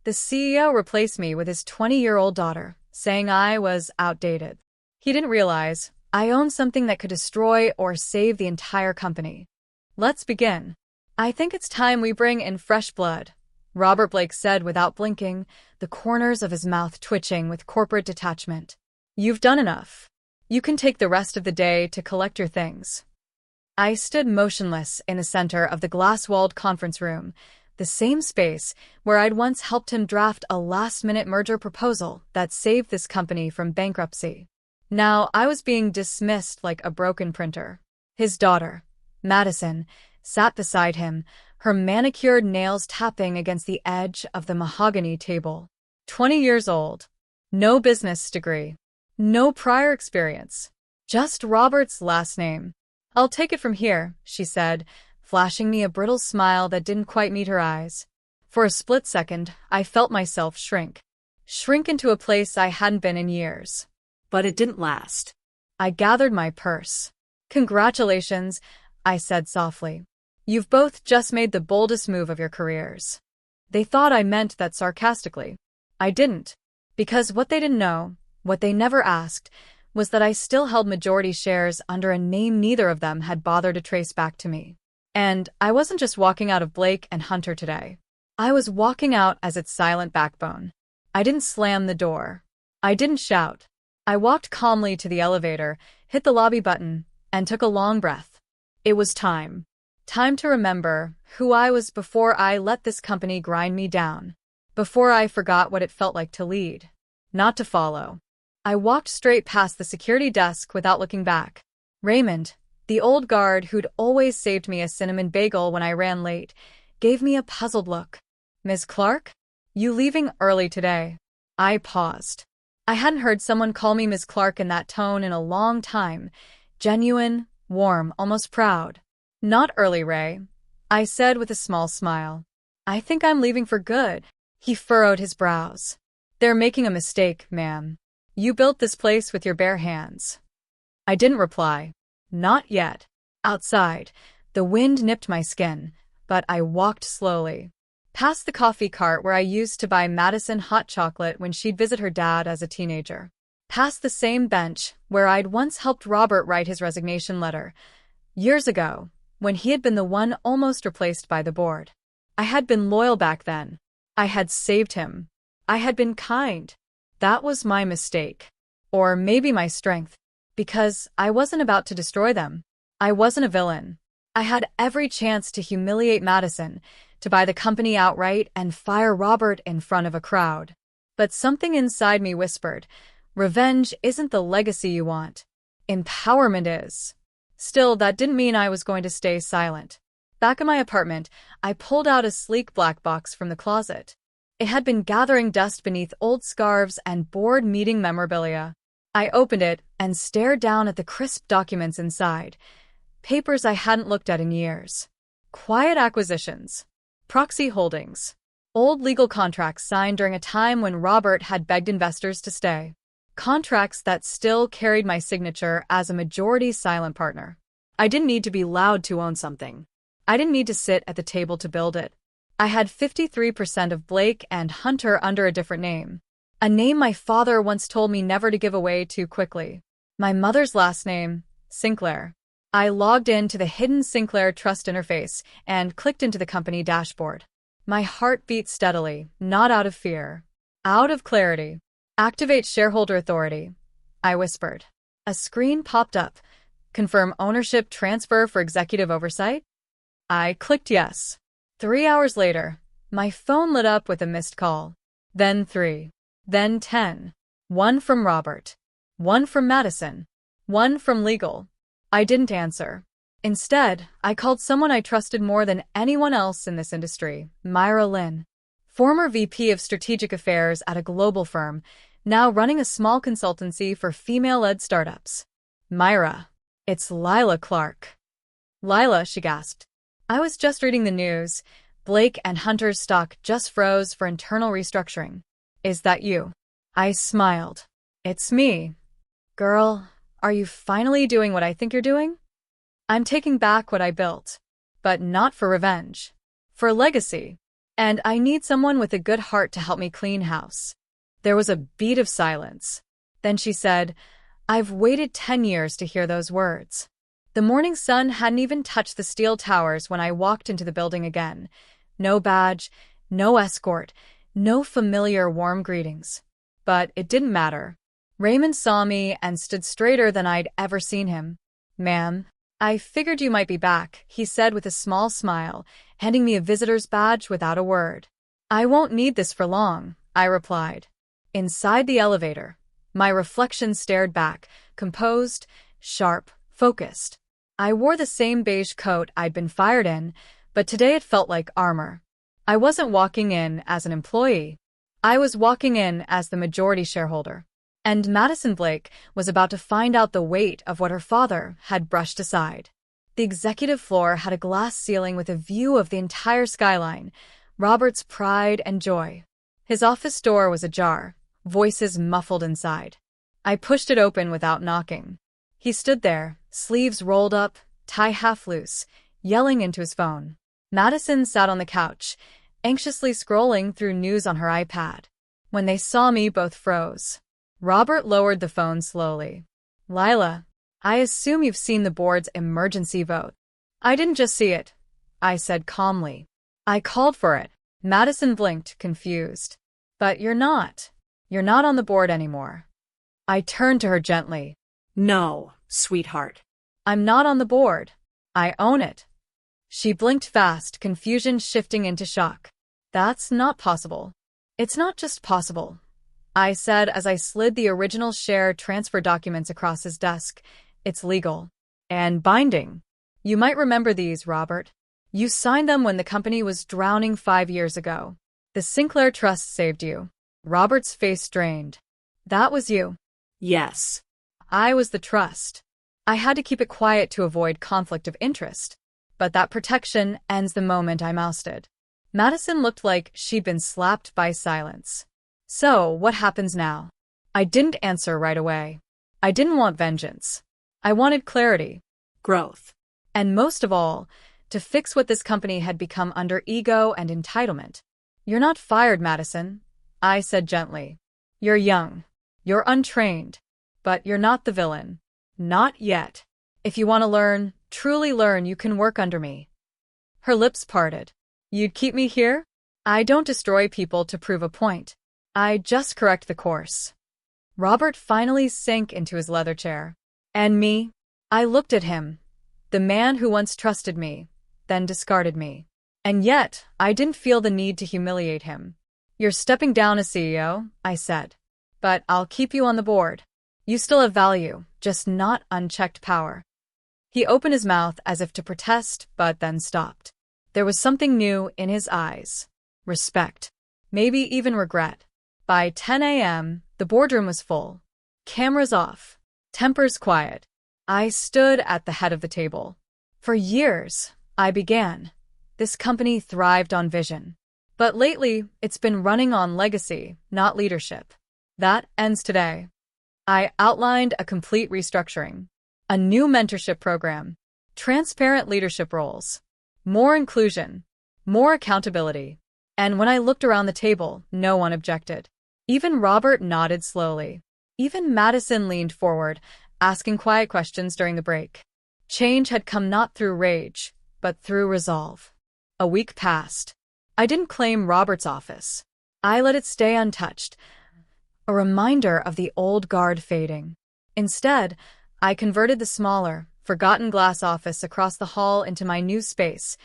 The CEO replaced me with his 20-year-old daughter, saying I was outdated. He didn't realize I owned something that could destroy or save the entire company. Let's begin. I think it's time we bring in fresh blood, Robert Blake said without blinking, the corners of his mouth twitching with corporate detachment. You've done enough. You can take the rest of the day to collect your things. I stood motionless in the center of the glass-walled conference room, the same space where I'd once helped him draft a last-minute merger proposal that saved this company from bankruptcy. Now I was being dismissed like a broken printer. His daughter, Madison, sat beside him, her manicured nails tapping against the edge of the mahogany table. 20 years old. No business degree. No prior experience. Just Robert's last name. I'll take it from here, she said, flashing me a brittle smile that didn't quite meet her eyes. For a split second, I felt myself shrink. Shrink into a place I hadn't been in years. But it didn't last. I gathered my purse. Congratulations, I said softly. You've both just made the boldest move of your careers. They thought I meant that sarcastically. I didn't. Because what they didn't know, what they never asked, was that I still held majority shares under a name neither of them had bothered to trace back to me. And I wasn't just walking out of Blake and Hunter today. I was walking out as its silent backbone. I didn't slam the door. I didn't shout. I walked calmly to the elevator, hit the lobby button, and took a long breath. It was time. Time to remember who I was before I let this company grind me down. Before I forgot what it felt like to lead, not to follow. I walked straight past the security desk without looking back. Raymond, the old guard who'd always saved me a cinnamon bagel when I ran late, gave me a puzzled look. Ms. Clark? You leaving early today? I paused. I hadn't heard someone call me Ms. Clark in that tone in a long time. Genuine, warm, almost proud. Not early, Ray, I said with a small smile. I think I'm leaving for good. He furrowed his brows. They're making a mistake, ma'am. You built this place with your bare hands. I didn't reply. Not yet. Outside, the wind nipped my skin, but I walked slowly. Past the coffee cart where I used to buy Madison hot chocolate when she'd visit her dad as a teenager. Past the same bench where I'd once helped Robert write his resignation letter. Years ago, when he had been the one almost replaced by the board. I had been loyal back then. I had saved him. I had been kind. That was my mistake. Or maybe my strength. Because I wasn't about to destroy them. I wasn't a villain. I had every chance to humiliate Madison, to buy the company outright and fire Robert in front of a crowd. But something inside me whispered, revenge isn't the legacy you want. Empowerment is. Still, that didn't mean I was going to stay silent. Back in my apartment, I pulled out a sleek black box from the closet. It had been gathering dust beneath old scarves and board meeting memorabilia. I opened it and stared down at the crisp documents inside. Papers I hadn't looked at in years. Quiet acquisitions. Proxy holdings. Old legal contracts signed during a time when Robert had begged investors to stay. Contracts that still carried my signature as a majority silent partner. I didn't need to be loud to own something. I didn't need to sit at the table to build it. I had 53% of Blake and Hunter under a different name. A name my father once told me never to give away too quickly. My mother's last name, Sinclair. I logged in to the hidden Sinclair Trust interface and clicked into the company dashboard. My heart beat steadily, not out of fear. Out of clarity. Activate shareholder authority, I whispered. A screen popped up. Confirm ownership transfer for executive oversight? I clicked yes. 3 hours later, my phone lit up with a missed call. Then 3. Then 10. One from Robert. One from Madison. One from legal. I didn't answer. Instead, I called someone I trusted more than anyone else in this industry, Myra Lynn. Former VP of Strategic Affairs at a global firm, now running a small consultancy for female-led startups. Myra. It's Lila Clark. Lila, she gasped. I was just reading the news. Blake and Hunter's stock just froze for internal restructuring. Is that you? I smiled. It's me. Girl, are you finally doing what I think you're doing? I'm taking back what I built. But not for revenge. For legacy. And I need someone with a good heart to help me clean house. There was a beat of silence. Then she said, I've waited 10 years to hear those words. The morning sun hadn't even touched the steel towers when I walked into the building again. No badge, no escort, no familiar warm greetings. But it didn't matter. Raymond saw me and stood straighter than I'd ever seen him. Ma'am, I figured you might be back, he said with a small smile, handing me a visitor's badge without a word. I won't need this for long, I replied. Inside the elevator, my reflection stared back, composed, sharp, focused. I wore the same beige coat I'd been fired in, but today it felt like armor. I wasn't walking in as an employee. I was walking in as the majority shareholder. And Madison Blake was about to find out the weight of what her father had brushed aside. The executive floor had a glass ceiling with a view of the entire skyline, Robert's pride and joy. His office door was ajar, voices muffled inside. I pushed it open without knocking. He stood there, sleeves rolled up, tie half loose, yelling into his phone. Madison sat on the couch, anxiously scrolling through news on her iPad. When they saw me, both froze. Robert lowered the phone slowly. Lila, I assume you've seen the board's emergency vote. I didn't just see it, I said calmly. I called for it. Madison blinked, confused. But you're not. You're not on the board anymore. I turned to her gently. No, sweetheart. I'm not on the board. I own it. She blinked fast, confusion shifting into shock. That's not possible. It's not just possible, I said as I slid the original share transfer documents across his desk. It's legal. And binding. You might remember these, Robert. You signed them when the company was drowning 5 years ago. The Sinclair Trust saved you. Robert's face strained. That was you. Yes. I was the trust. I had to keep it quiet to avoid conflict of interest. But that protection ends the moment I'm ousted. Madison looked like she'd been slapped by silence. So, what happens now? I didn't answer right away. I didn't want vengeance. I wanted clarity. Growth. And most of all, to fix what this company had become under ego and entitlement. You're not fired, Madison, I said gently. You're young. You're untrained. But you're not the villain. Not yet. If you want to learn, truly learn, you can work under me. Her lips parted. You'd keep me here? I don't destroy people to prove a point. I just correct the course. Robert finally sank into his leather chair. And me? I looked at him. The man who once trusted me, then discarded me. And yet, I didn't feel the need to humiliate him. You're stepping down as CEO, I said. But I'll keep you on the board. You still have value, just not unchecked power. He opened his mouth as if to protest, but then stopped. There was something new in his eyes. Respect. Maybe even regret. By 10 a.m., the boardroom was full. Cameras off. Tempers quiet. I stood at the head of the table. For years, I began. This company thrived on vision. But lately, it's been running on legacy, not leadership. That ends today. I outlined a complete restructuring. A new mentorship program. Transparent leadership roles. More inclusion. More accountability. And when I looked around the table, no one objected. Even Robert nodded slowly. Even Madison leaned forward, asking quiet questions during the break. Change had come not through rage, but through resolve. A week passed. I didn't claim Robert's office. I let it stay untouched, a reminder of the old guard fading. Instead, I converted the smaller, forgotten glass office across the hall into my new space,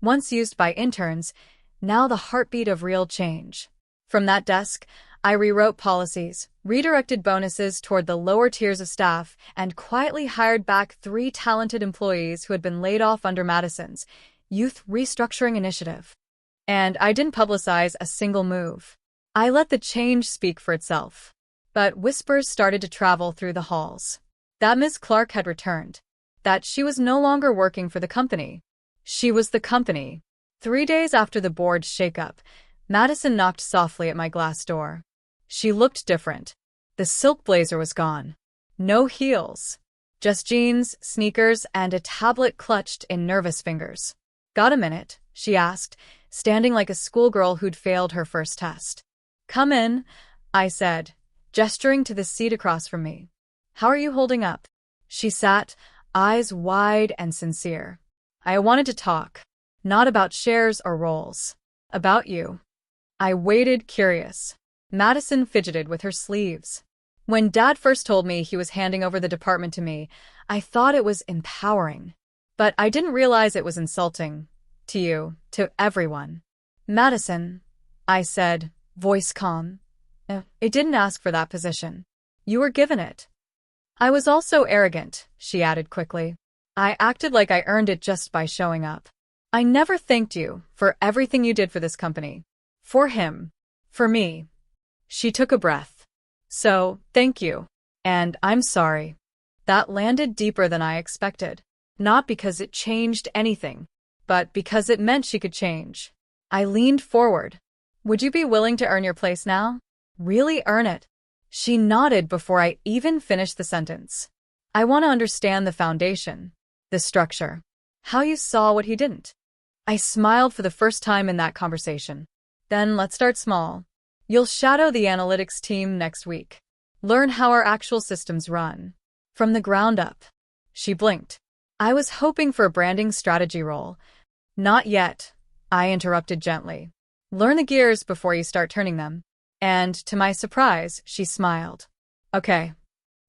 once used by interns, now the heartbeat of real change. From that desk, I rewrote policies, redirected bonuses toward the lower tiers of staff, and quietly hired back 3 talented employees who had been laid off under Madison's youth restructuring initiative. And I didn't publicize a single move. I let the change speak for itself. But whispers started to travel through the halls. That Ms. Clark had returned. That she was no longer working for the company. She was the company. 3 days after the board shakeup, Madison knocked softly at my glass door. She looked different. The silk blazer was gone. No heels. Just jeans, sneakers, and a tablet clutched in nervous fingers. Got a minute? She asked, standing like a schoolgirl who'd failed her first test. "Come in," I said, gesturing to the seat across from me. "How are you holding up?" She sat, eyes wide and sincere. "I wanted to talk. Not about shares or roles. About you." I waited, curious. Madison fidgeted with her sleeves. When Dad first told me he was handing over the department to me, I thought it was empowering. But I didn't realize it was insulting. To you, to everyone. "Madison," I said, voice calm. "It didn't ask for that position. You were given it." "I was also arrogant," she added quickly. "I acted like I earned it just by showing up. I never thanked you for everything you did for this company. For him. For me." She took a breath. "So, thank you. And I'm sorry." That landed deeper than I expected. Not because it changed anything, but because it meant she could change. I leaned forward. "Would you be willing to earn your place now? Really earn it?" She nodded before I even finished the sentence. "I want to understand the foundation, the structure. How you saw what he didn't." I smiled for the first time in that conversation. "Then let's start small. You'll shadow the analytics team next week. Learn how our actual systems run. From the ground up." She blinked. "I was hoping for a branding strategy role." "Not yet," I interrupted gently. "Learn the gears before you start turning them." And, to my surprise, she smiled. "Okay."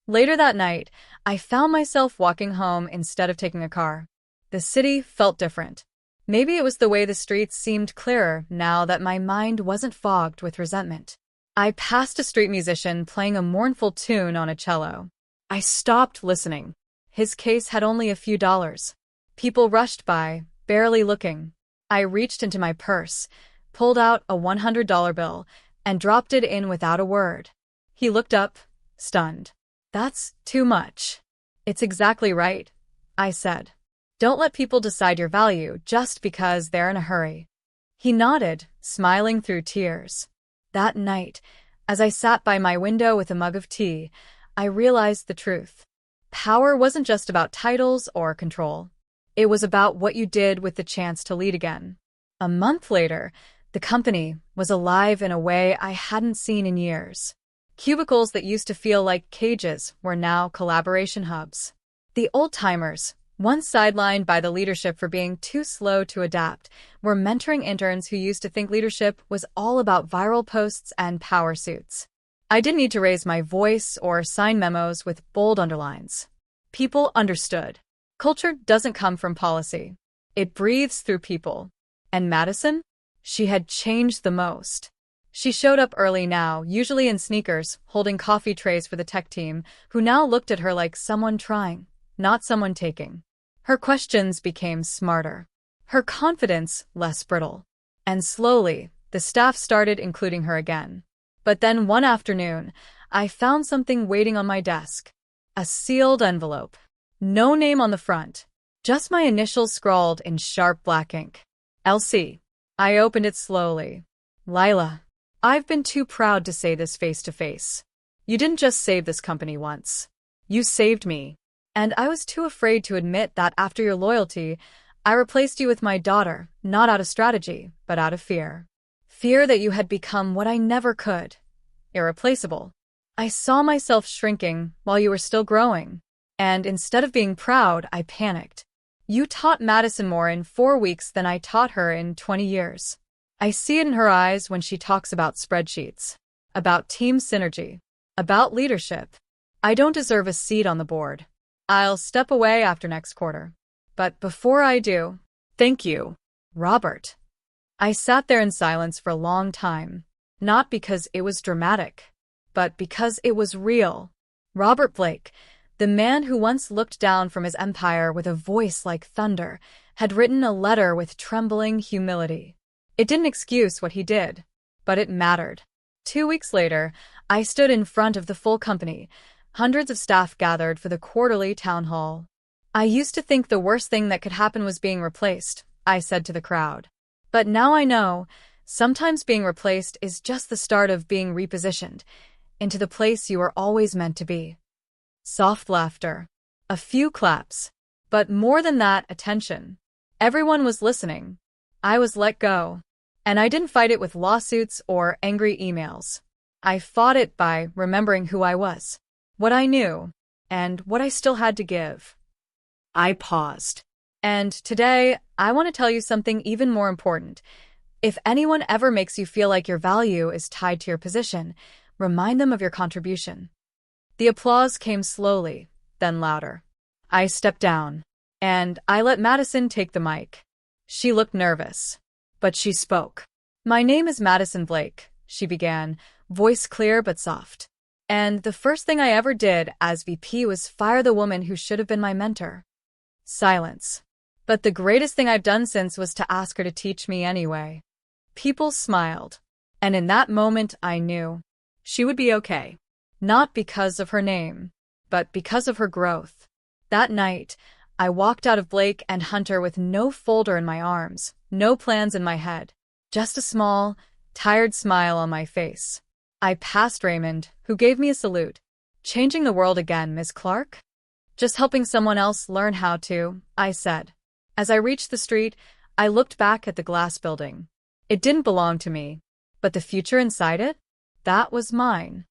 Later that night, I found myself walking home instead of taking a car. The city felt different. Maybe it was the way the streets seemed clearer now that my mind wasn't fogged with resentment. I passed a street musician playing a mournful tune on a cello. I stopped listening. His case had only a few dollars. People rushed by, barely looking. I reached into my purse, pulled out a $100 bill, and dropped it in without a word. He looked up, stunned. "That's too much." "It's exactly right," I said. "Don't let people decide your value just because they're in a hurry." He nodded, smiling through tears. That night, as I sat by my window with a mug of tea, I realized the truth. Power wasn't just about titles or control. It was about what you did with the chance to lead again. A month later, the company was alive in a way I hadn't seen in years. Cubicles that used to feel like cages were now collaboration hubs. The old-timers, once sidelined by the leadership for being too slow to adapt, were mentoring interns who used to think leadership was all about viral posts and power suits. I didn't need to raise my voice or sign memos with bold underlines. People understood. Culture doesn't come from policy. It breathes through people. And Madison? She had changed the most. She showed up early now, usually in sneakers, holding coffee trays for the tech team, who now looked at her like someone trying, not someone taking. Her questions became smarter. Her confidence less brittle. And slowly, the staff started including her again. But then one afternoon, I found something waiting on my desk. A sealed envelope. No name on the front. Just my initials scrawled in sharp black ink. LC. I opened it slowly. "Lila, I've been too proud to say this face to face. You didn't just save this company once. You saved me. And I was too afraid to admit that after your loyalty, I replaced you with my daughter, not out of strategy, but out of fear. Fear that you had become what I never could. Irreplaceable. I saw myself shrinking while you were still growing. And instead of being proud, I panicked. You taught Madison more in 4 weeks than I taught her in 20 years. I see it in her eyes when she talks about spreadsheets, about team synergy, about leadership. I don't deserve a seat on the board. I'll step away after next quarter. But before I do, thank you, Robert." I sat there in silence for a long time, not because it was dramatic, but because it was real. Robert Blake, the man who once looked down from his empire with a voice like thunder, had written a letter with trembling humility. It didn't excuse what he did, but it mattered. 2 weeks later, I stood in front of the full company. Hundreds of staff gathered for the quarterly town hall. "I used to think the worst thing that could happen was being replaced," I said to the crowd. "But now I know, sometimes being replaced is just the start of being repositioned into the place you were always meant to be." Soft laughter. A few claps. But more than that, attention. Everyone was listening. I was let go. And I didn't fight it with lawsuits or angry emails. I fought it by remembering who I was, what I knew, and what I still had to give. I paused. And today, I want to tell you something even more important. If anyone ever makes you feel like your value is tied to your position, remind them of your contribution. The applause came slowly, then louder. I stepped down, and I let Madison take the mic. She looked nervous, but she spoke. "My name is Madison Blake," she began, voice clear but soft. "And the first thing I ever did as VP was fire the woman who should have been my mentor." Silence. "But the greatest thing I've done since was to ask her to teach me anyway." People smiled, and in that moment I knew she would be okay. Not because of her name, but because of her growth. That night, I walked out of Blake and Hunter with no folder in my arms, no plans in my head, just a small, tired smile on my face. I passed Raymond, who gave me a salute. "Changing the world again, Miss Clark?" "Just helping someone else learn how to," I said. As I reached the street, I looked back at the glass building. It didn't belong to me, but the future inside it? That was mine.